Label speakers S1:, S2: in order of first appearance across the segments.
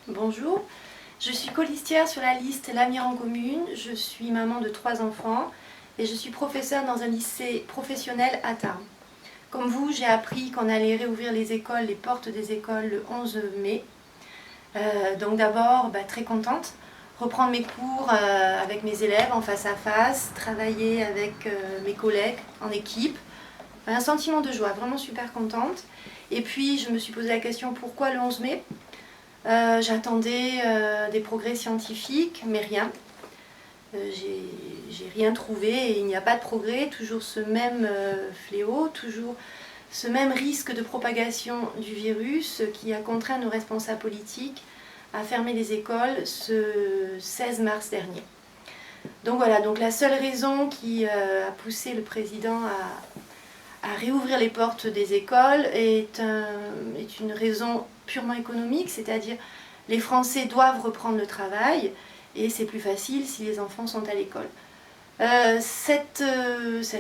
S1: Bonjour, je suis colistière sur la liste L'Avenir en Commune, je suis maman de 3 enfants et je suis professeure dans un lycée professionnel à Tarbes. Comme vous, j'ai appris qu'on allait réouvrir les écoles, les portes des écoles le 11 mai. Donc d'abord, très contente, reprendre mes cours avec mes élèves en face à face, travailler avec mes collègues en équipe. Un sentiment de joie, vraiment super contente. Et puis je me suis posé la question pourquoi le 11 mai. J'attendais des progrès scientifiques, mais rien. J'ai rien trouvé et il n'y a pas de progrès, toujours ce même fléau, toujours ce même risque de propagation du virus qui a contraint nos responsables politiques à fermer les écoles ce 16 mars dernier. Donc voilà, donc la seule raison qui a poussé le président à réouvrir les portes des écoles est une raison purement économique, c'est-à-dire les Français doivent reprendre le travail et c'est plus facile si les enfants sont à l'école. Cet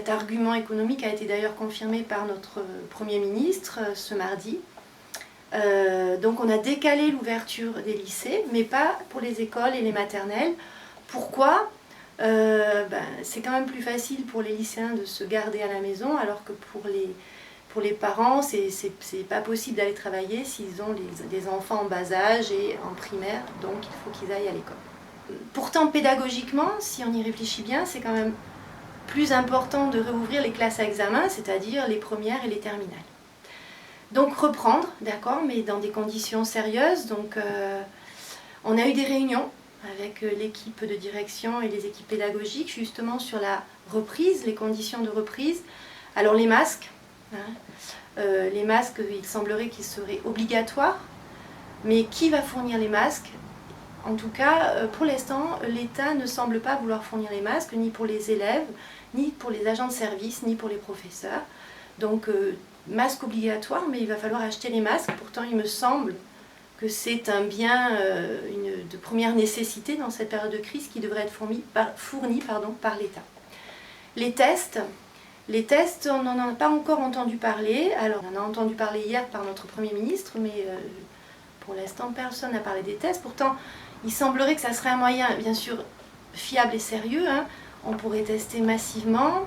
S1: argument économique a été d'ailleurs confirmé par notre Premier ministre ce mardi. Donc on a décalé l'ouverture des lycées, mais pas pour les écoles et les maternelles. Pourquoi ? C'est quand même plus facile pour les lycéens de se garder à la maison, alors que pour les parents, c'est pas possible d'aller travailler s'ils ont des enfants en bas âge et en primaire, donc il faut qu'ils aillent à l'école. Pourtant, pédagogiquement, si on y réfléchit bien, c'est quand même plus important de réouvrir les classes à examen, c'est-à-dire les premières et les terminales. Donc reprendre, d'accord, mais dans des conditions sérieuses. Donc on a eu des réunions avec l'équipe de direction et les équipes pédagogiques justement sur la reprise, les conditions de reprise. Alors les masques, les masques, il semblerait qu'ils seraient obligatoires, mais qui va fournir les masques ? En tout cas, pour l'instant, l'État ne semble pas vouloir fournir les masques, ni pour les élèves, ni pour les agents de service, ni pour les professeurs. Donc masque obligatoire, mais il va falloir acheter les masques. Pourtant, il me semble que c'est un bien de première nécessité dans cette période de crise qui devrait être fourni par l'État. Les tests, on n'en a pas encore entendu parler. Alors, on en a entendu parler hier par notre Premier ministre, mais pour l'instant, personne n'a parlé des tests. Pourtant, il semblerait que ça serait un moyen, bien sûr, fiable et sérieux. On pourrait tester massivement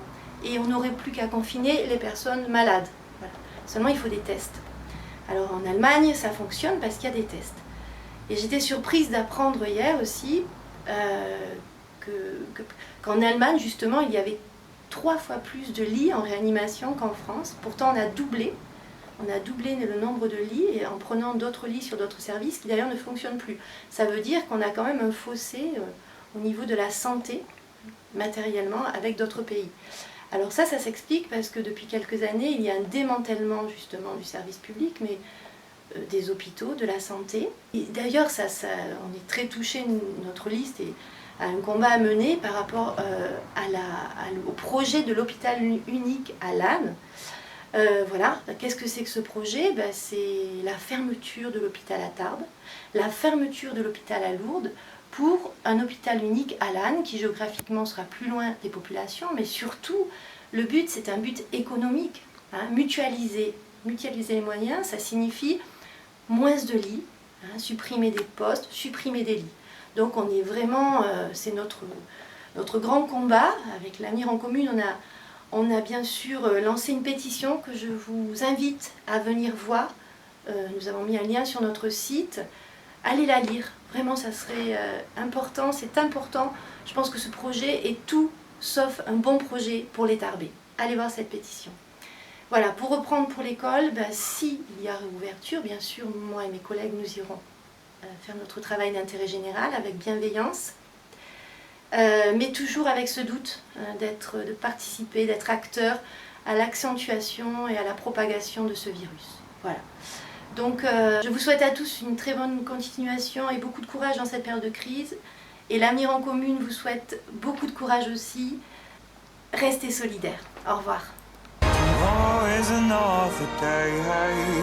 S1: et on n'aurait plus qu'à confiner les personnes malades. Voilà. Seulement, il faut des tests. Alors en Allemagne, ça fonctionne parce qu'il y a des tests. Et j'étais surprise d'apprendre hier aussi qu'en Allemagne, justement, il y avait 3 fois plus de lits en réanimation qu'en France. Pourtant, on a doublé le nombre de lits et en prenant d'autres lits sur d'autres services qui d'ailleurs ne fonctionnent plus. Ça veut dire qu'on a quand même un fossé au niveau de la santé, matériellement, avec d'autres pays. Alors ça s'explique parce que depuis quelques années, il y a un démantèlement justement du service public, mais des hôpitaux, de la santé. Et d'ailleurs, on est très touchés, notre liste, et à un combat à mener par rapport au projet de l'hôpital unique à Lannes. Voilà, qu'est-ce que c'est que ce projet ? C'est la fermeture de l'hôpital à Tarbes, la fermeture de l'hôpital à Lourdes, pour un hôpital unique à Lannes qui géographiquement sera plus loin des populations, mais surtout le but c'est un but économique. Mutualiser les moyens, ça signifie moins de lits, supprimer des postes, supprimer des lits. Donc on est vraiment, c'est notre grand combat. Avec l'Avenir en Commune, on a bien sûr lancé une pétition que je vous invite à venir voir. Nous avons mis un lien sur notre site. Allez la lire, vraiment ça serait important, c'est important. Je pense que ce projet est tout sauf un bon projet pour les Tarbais. Allez voir cette pétition. Voilà, pour reprendre pour l'école, s'il y a réouverture, bien sûr, moi et mes collègues, nous irons faire notre travail d'intérêt général avec bienveillance, mais toujours avec ce doute de participer, d'être acteur à l'accentuation et à la propagation de ce virus. Voilà. Donc je vous souhaite à tous une très bonne continuation et beaucoup de courage dans cette période de crise. Et l'Avenir en Commune vous souhaite beaucoup de courage aussi. Restez solidaires. Au revoir.